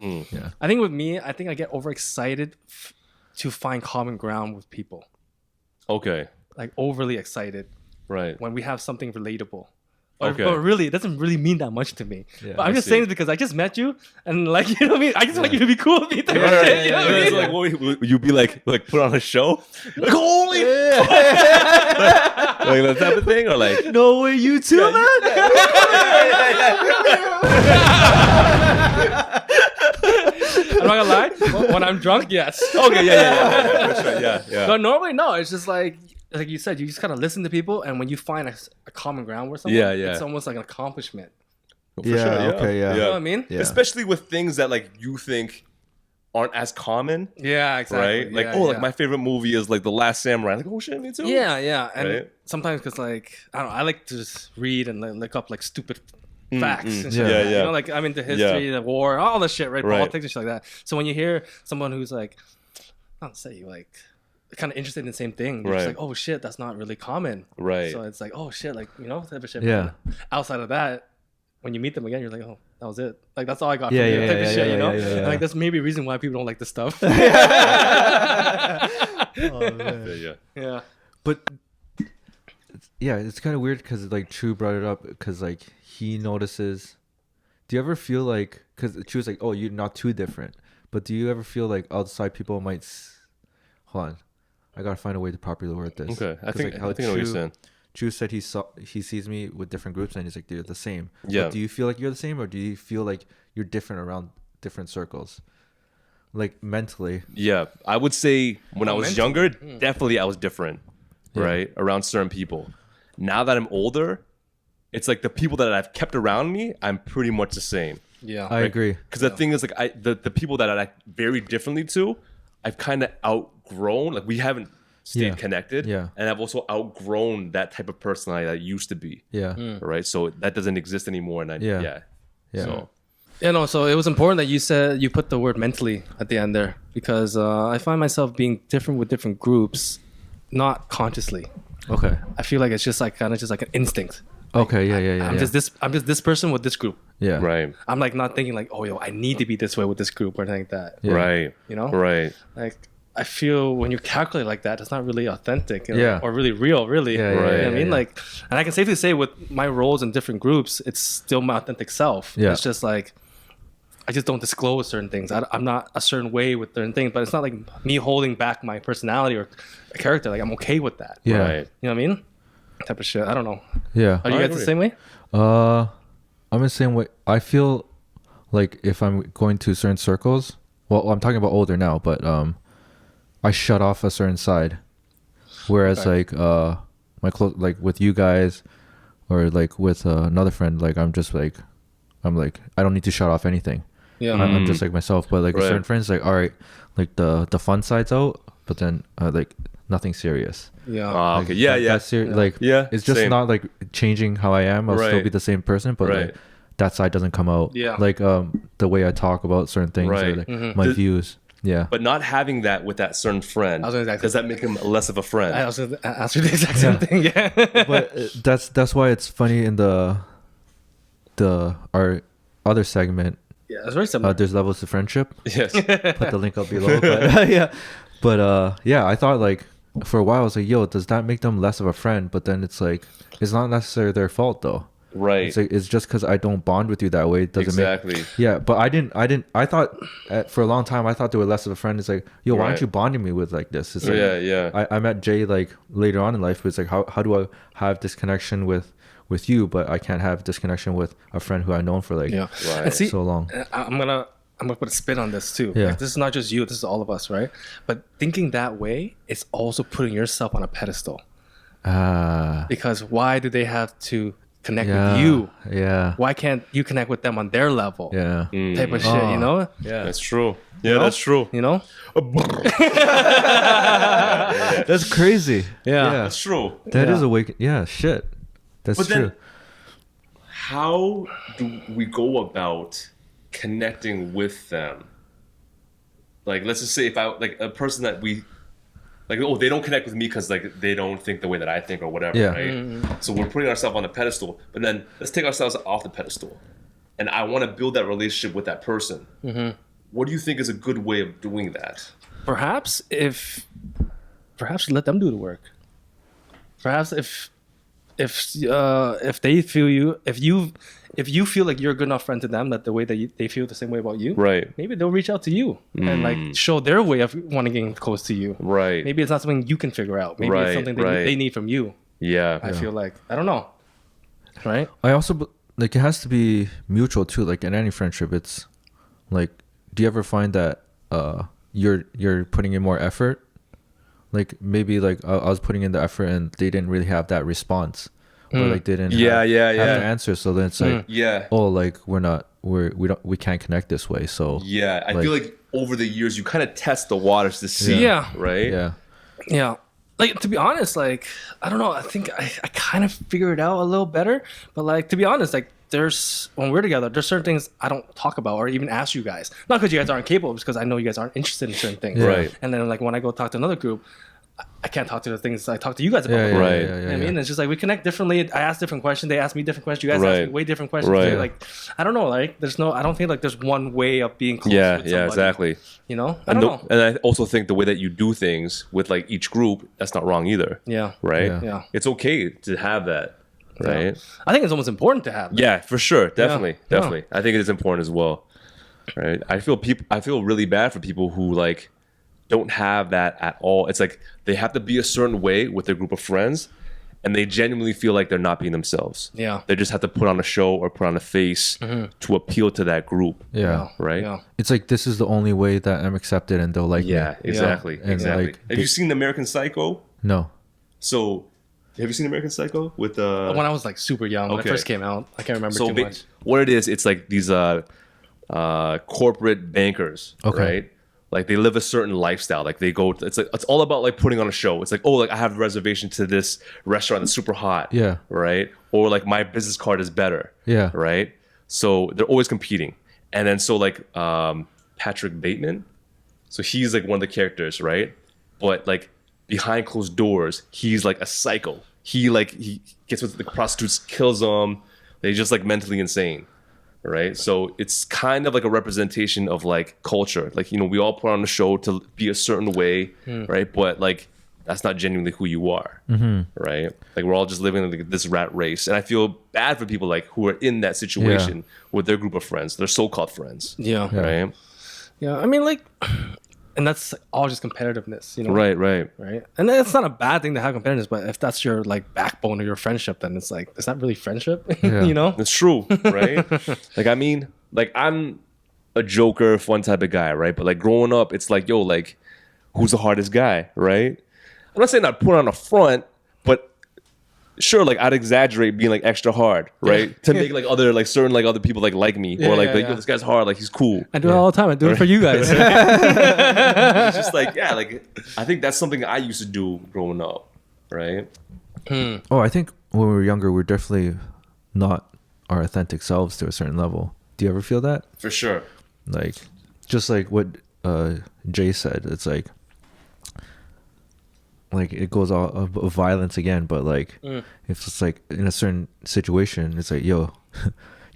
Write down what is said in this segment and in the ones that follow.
Yeah. I think with me, I think I get overexcited to find common ground with people. Okay. Like overly excited Right. when we have something relatable. Okay. But really, it doesn't really mean that much to me. Yeah, but I'm I just see. saying it because I just met you and like, you know what I mean? I just want you to be cool with me type of shit. You know what I It's mean? like, what, you'd be like put on a show? Like, holy fuck! Like that type of thing? Or like, No way, you too, man. I'm not gonna lie. When I'm drunk, yes. okay, yeah. That's right, yeah. But normally, no. It's just like you said, you just kind of listen to people, and when you find a common ground with someone, Yeah. it's almost like an accomplishment. For Yeah, sure, okay, yeah. You know what I mean? Yeah. Especially with things that like you think aren't as common, Yeah, exactly. right? Like, Yeah, like yeah. my favorite movie is like The Last Samurai. Like, oh shit, me too. Yeah. And Right? sometimes because like I don't know, I like to just read and look up like stupid facts and shit. Yeah. like that. Yeah. You know, like I'm into history, the war, all this shit, right? Right. Politics and shit like that. So when you hear someone who's like, I don't say like kind of interested in the same thing, you're just Right. like, oh shit, that's not really common. Right. So it's like, oh shit, like type of shit. Yeah. But outside of that, when you meet them again, you're like, oh, that was it. Like that's all I got Yeah, from you, yeah, type of yeah, shit, yeah, you know? yeah, yeah, And yeah. like that's maybe a reason why people don't like this stuff. Oh, man. Yeah. But yeah, it's kind of weird because like Chu brought it up because like he notices. Do you ever feel like because Chu's like, oh, you're not too different, but do you ever feel like outside people might? Hold on, I gotta find a way to properly word this. Okay, I 'Cause, think like, I think I know what you're saying. Chu said he sees me with different groups and he's like, they're the same. Yeah. But do you feel like you're the same or do you feel like you're different around different circles? Like mentally. Yeah, I would say when I was mentally. younger, definitely I was different, right? Around certain people. Now that I'm older, it's like the people that I've kept around me, I'm pretty much the same. Yeah. I agree. Because the thing is, like, the people that I act very differently to, I've kind of outgrown. Like, we haven't stayed Yeah. connected. Yeah. And I've also outgrown that type of personality that I used to be. Yeah. Right? So that doesn't exist anymore. And Yeah. So, Yeah, no, so it was important that you said you put the word mentally at the end there because I find myself being different with different groups, not consciously. Okay. I feel like it's just like kind of just like an instinct. Okay. Yeah. I'm just this person with this group. Yeah. right. I'm like not thinking like, oh yo, I need to be this way with this group or anything like that. Yeah. Right. You know? Right. Like I feel when you calculate like that, it's not really authentic, you know, Yeah. or really real, really. Yeah, You know yeah, what I yeah, mean? yeah. Like, and I can safely say with my roles in different groups, it's still my authentic self. Yeah. It's just like I just don't disclose certain things. I'm not a certain way with certain things, but it's not like me holding back my personality or character. Like I'm okay with that. Yeah. Right. You know what I mean? Type of shit. I don't know. Yeah. Are you I guys the agree. same way? I'm the same way. I feel like if I'm going to certain circles, well, I'm talking about older now, but I shut off a certain side. Whereas like my close, like with you guys, or like with another friend, like I'm like I don't need to shut off anything. Yeah. I'm just like myself. But like with Right. certain friends, like all right, like the fun side's out, but then like nothing serious. Yeah. Ah, okay. Yeah. That- Yeah. that's like Yeah, it's just same. not like changing how I am. I'll still Right. be the same person, but Right. like that side doesn't come out. Yeah. Like the way I talk about certain things or Right. like my Does- views. Yeah. But not having that with that certain friend, I was gonna say- does that make him less of a friend? I was going to ask you the exact same thing. Yeah. But that's why it's funny in our other segment. yeah, it's very similar. There's levels to friendship. Yes. Put the link up below. But, yeah. But yeah, I thought like for a while I was like, yo, does that make them less of a friend? But then it's like it's not necessarily their fault though. Right. It's like it's just because I don't bond with you that way. It doesn't Exactly. make yeah. But I thought for a long time I thought they were less of a friend. It's like, yo, why aren't Right. you bonding me with like this? It's like, Yeah. I met Jay like later on in life. But it's like how do I have this connection with you, but I can't have this connection with a friend who I've known for like yeah. Right. And see, so long. I'm gonna put a spin on this too. Yeah. Like, this is not just you. This is all of us, right? But thinking that way is also putting yourself on a pedestal. Because why do they have to connect Yeah. with you? Yeah. Why can't you connect with them on their level? Yeah. Type of shit, you know? Yeah. That's true. Yeah, that's true. You know? That's crazy. Yeah. That's true. That is Yeah. awake. Yeah. Shit. That's But true. then, how do we go about connecting with them? Like, let's just say if I like a person that we like, oh, they don't connect with me because like they don't think the way that I think or whatever, Yeah. right? So we're putting ourselves on a pedestal, but then let's take ourselves off the pedestal, and I want to build that relationship with that person. what do you think is a good way of doing that? Perhaps let them do the work. Perhaps if they feel if you feel like you're a good enough friend to them that the way that they feel the same way about you, Right. maybe they'll reach out to you and like show their way of wanting to get close to you. Right. Maybe it's not something you can figure out. Maybe Right, it's something right. they need from you. Yeah. I feel like, I don't know. Right? I also like it has to be mutual too. Like in any friendship, it's like, do you ever find that you're putting in more effort? Like maybe like I was putting in the effort and they didn't really have that response, or like they didn't have the answer. So then it's like, Yeah. oh, like we can't connect this way. So Yeah. I like- feel like over the years you kind of test the waters to see. Yeah. Right. yeah, Yeah. Like, to be honest, like, I don't know. I think I kind of figured it out a little better. But, like, to be honest, like, when we're together, there's certain things I don't talk about or even ask you guys. Not because you guys aren't capable, because I know you guys aren't interested in certain things. Yeah. Right. And then, like, when I go talk to another group, I can't talk to the things I talk to you guys about. yeah, Right. You know what I mean? It's just like we connect differently. I ask different questions. They ask me different questions. You guys Right. ask me way different questions. Right. Too. Like, I don't know. Like, I don't think like there's one way of being close Yeah. with Yeah. somebody. Exactly. You know? I don't know. And I also think the way that you do things with like each group, that's not wrong either. Yeah. Right. Yeah. Yeah. It's okay to have that. Right. I think it's almost important to have that. Yeah, for sure. Definitely. Yeah. Definitely. I think it is important as well. Right. I feel really bad for people who like don't have that at all. It's like they have to be a certain way with their group of friends and they genuinely feel like they're not being themselves. Yeah. They just have to put on a show or put on a face to appeal to that group. yeah. Right? Yeah. It's like this is the only way that I'm accepted and they'll like Yeah, me. exactly. And, Exactly. like, Have you seen American Psycho? No. So have you seen American Psycho with When I was like super young, when it Okay. first came out, I can't remember too much. what it is, it's like these corporate bankers, Okay. right? Like they live a certain lifestyle. Like they go, it's all about like putting on a show. It's like, oh, like I have a reservation to this restaurant that's super hot, Yeah. right? Or like my business card is better, Yeah. right? So they're always competing. And then so like Patrick Bateman, so he's like one of the characters, right? But like behind closed doors, he's like a psycho. He gets with the prostitutes, kills them. They're just like mentally insane, right? So it's kind of like a representation of like culture. Like, you know, we all put on a show to be a certain way, right? But like that's not genuinely who you are, right? Like we're all just living like this rat race. And I feel bad for people like who are in that situation with their group of friends, their so-called friends, Yeah. right? Yeah. I mean, like, and that's all just competitiveness, you know? Right, right. Right. And it's not a bad thing to have competitiveness, but if that's your like backbone of your friendship, then it's like, it's not really friendship, Yeah. you know? That's true, right? Like, I mean, like, I'm a joker, fun type of guy, right? But like growing up, it's like, yo, like, who's the hardest guy, right? I'm not saying I'd put on a front, but sure, like I'd exaggerate being like extra hard, right? To make like other like certain like other people like me or like, yo, this guy's hard, like he's cool. I do it all the time. I do it for you guys. It's just like, yeah, like I think that's something I used to do growing up, right? Oh, I think when we were younger, we're definitely not our authentic selves to a certain level. Do you ever feel that? For sure. Like, just like what Jay said, it's like it goes all of violence again, but like if it's like in a certain situation, it's like, yo,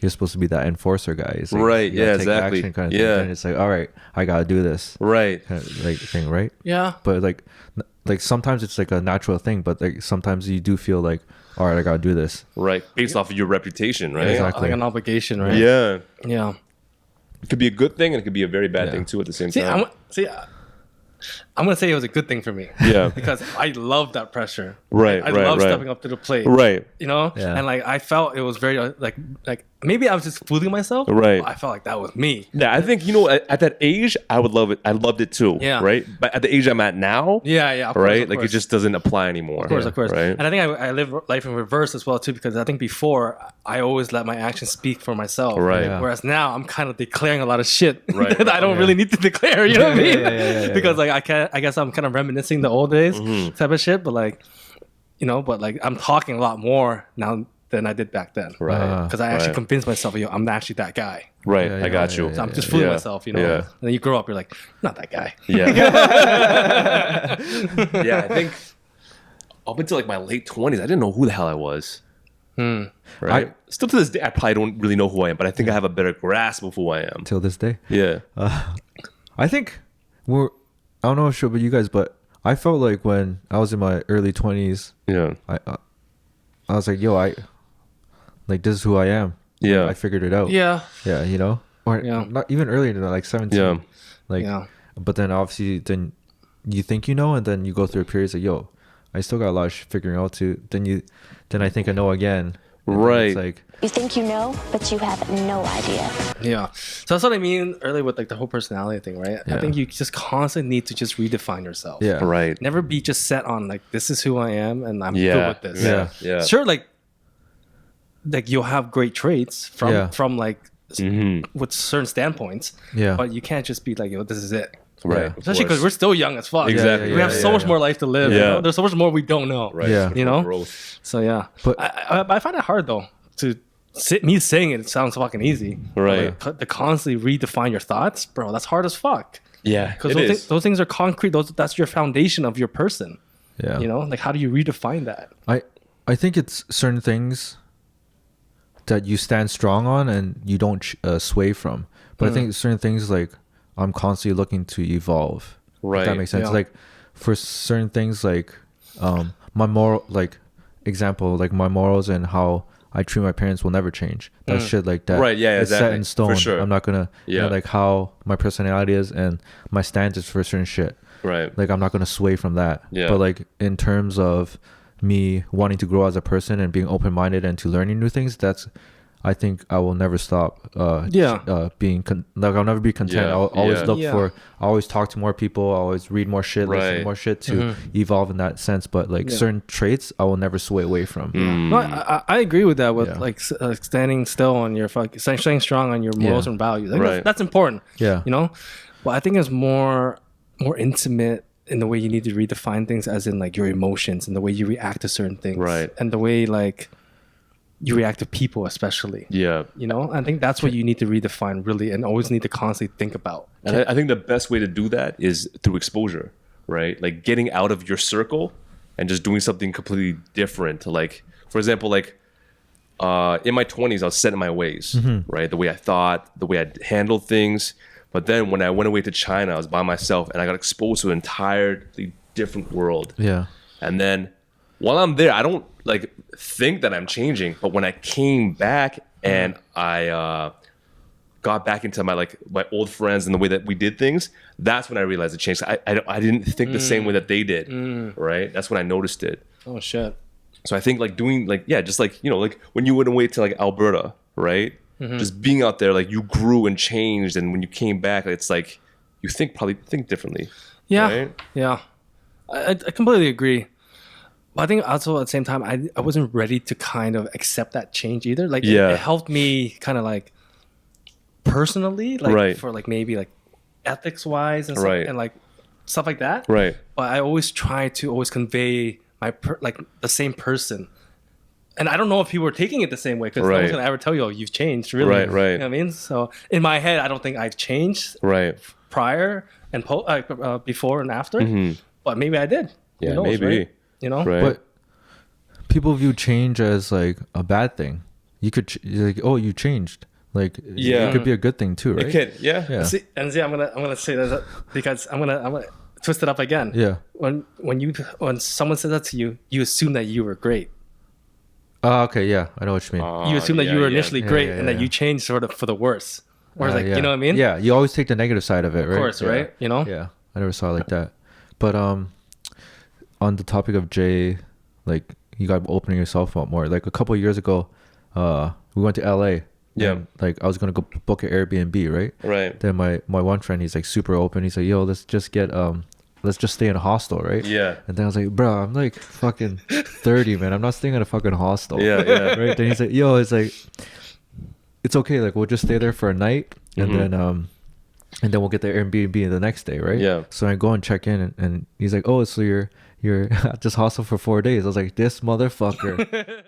you're supposed to be that enforcer guy. It's like, Right, you gotta yeah, take exactly. action kind of Yeah. thing. And it's like, all right, I gotta do this Right. kind of like thing, right? Yeah. But like sometimes it's like a natural thing, but like sometimes you do feel like, all right, I gotta do this. Right. Based off of your reputation, right? Exactly. Like an obligation, right? Yeah. Yeah. It could be a good thing and it could be a very bad Yeah. thing too at the same See, time. I'm gonna say it was a good thing for me. Yeah. Because I love that pressure. Right, I right, love right. stepping up to the plate. Right. You know. Yeah. And like I felt it was very like maybe I was just fooling myself. Right. But I felt like that was me. Yeah, I think, you know, at that age, I would love it. I loved it too. Yeah. Right. But at the age I'm at now, Yeah. Yeah. Of course, right, of like course. it just doesn't apply anymore. Of course, of course. Right. And I think I live life in reverse as well too, because I think before I always let my actions speak for myself. Right. Yeah. Whereas now I'm kind of declaring a lot of shit Right, that I don't yeah. really need to declare. You know what I mean? yeah, Because like I guess I'm kind of reminiscing the old days Mm-hmm. type of shit, but like, you know, but like I'm talking a lot more now than I did back then. Right. Because I actually Right. convinced myself, yo, I'm actually that guy. Right. Yeah, I got yeah, you. yeah, So I'm just fooling Yeah. myself, you know. Yeah. And then you grow up, you're like, not that guy. Yeah. Yeah. I think up until like my late 20s, I didn't know who the hell I was. Right. Still to this day, I probably don't really know who I am, but I think I have a better grasp of who I am. Till this day. Yeah. I think we're. I don't know if but you guys, but I felt like when I was in my early 20s, Yeah. I was like, yo, like this is who I am. Yeah. I figured it out. Yeah. Yeah, you know, or Yeah. not even earlier than that, like 17. Yeah. Like, Yeah. but then obviously then you think you know, and then you go through a period like, yo, I still got a lot of figuring out to. Then I think I know again. And then Right. It's like, You think you know, but you have no idea. Yeah. So that's what I mean earlier with like the whole personality thing, right? I Yeah. think you just constantly need to just redefine yourself. yeah, Right. Never be just set on like this is who I am and I'm good Yeah. with this. Yeah. Yeah. Sure, like you'll have great traits from Yeah. like with certain standpoints. Yeah. But you can't just be like, yo, this is it. Right. Yeah. of Especially because course. we're still young as fuck. Exactly. We have Yeah, so yeah, much yeah. more life to live. You Yeah. know? There's so much more we don't know. Right. Yeah. For You know? growth. So yeah. But- I find it hard though to me saying it sounds fucking easy. But, Right. like, to constantly redefine your thoughts, bro, that's hard as fuck. Yeah. Because It is. those things are concrete. That's your foundation of your person. yeah. You know, like how do you redefine that? I think it's certain things that you stand strong on and you don't sway from. But I think certain things like I'm constantly looking to evolve. If Right. that makes sense. Yeah. Like for certain things like my moral like example like my morals and how I treat my parents will never change. That shit like that. Right, yeah, it's set exactly. in stone. For sure. I'm not gonna you know, Yeah. like how my personality is and my standards for certain shit. Right. Like I'm not gonna sway from that. Yeah. But like in terms of me wanting to grow as a person and being open minded and to learning new things, that's I think I will never stop. Being like I'll never be content. Yeah, I'll always yeah. look Yeah. for. I always talk to more people. I always read more shit, listen to Right. more shit to evolve in that sense. But like Yeah. certain traits, I will never sway away from. No, I agree with that. With Yeah. like standing still on your staying strong on your morals Yeah. and values. I think Right. that's important. Yeah. You know, but I think it's more intimate in the way you need to redefine things, as in like your emotions and the way you react to certain things, Right. and the way like you react to people, especially. Yeah. You know, I think that's what you need to redefine really, and always need to constantly think about. And I think the best way to do that is through exposure, right? Like getting out of your circle and just doing something completely different. Like, for example, like in my 20s, I was set in my ways, right? The way I thought, the way I handled things. But then when I went away to China, I was by myself and I got exposed to an entirely different world. Yeah. And then while I'm there, I don't like think that I'm changing. But when I came back and I got back into my old friends and the way that we did things, that's when I realized it changed. I didn't think the same way that they did, right? That's when I noticed it. Oh shit. So I think like doing like, yeah, just like, you know, like when you went away to like Alberta, right? Just being out there, like you grew and changed. And when you came back, it's like you probably think differently. Yeah. Right? Yeah. I completely agree. But I think also at the same time, I wasn't ready to kind of accept that change either. Like Yeah. it helped me kind of like personally, like Right. for like maybe like ethics wise and stuff, Right. and like stuff like that. Right. But I always try to always convey my like the same person. And I don't know if people were taking it the same way, because no Right. one's gonna ever tell you, "Oh, you've changed." Really, Right, right. You know what I mean? So in my head, I don't think I've changed Right. prior and before and after, but maybe I did. Who Yeah, knows, maybe. right? You know, Right. But people view change as like a bad thing. You could like, oh, you changed. Like, Yeah. it could be a good thing too, right? It can, yeah. Yeah. See, I'm gonna say that because I'm gonna twist it up again. Yeah. When someone says that to you, you assume that you were great. Oh, okay. Yeah, I know what you mean. You assume that you were initially Yeah, great yeah, and that yeah. you changed sort of for the worse. Or like, Yeah. you know what I mean? Yeah, you always take the negative side of it, right? Of course, Yeah. right? You know? Yeah, I never saw it like that. But on the topic of Jay, like you got opening yourself up more. Like a couple of years ago, we went to LA. Yeah. And, like I was gonna go book an Airbnb, right? Right. Then my one friend, he's like super open. He's like, "Yo, let's just stay in a hostel, right?" Yeah. And then I was like, "Bro, I'm like fucking 30, man. I'm not staying in a fucking hostel." Yeah, yeah. Right. Then he's like, "Yo, it's like, it's okay. Like we'll just stay there for a night, and then we'll get the Airbnb the next day, right?" Yeah. So I go and check in, and he's like, "Oh, so you're at this hostel for 4 days." I was like, "This motherfucker."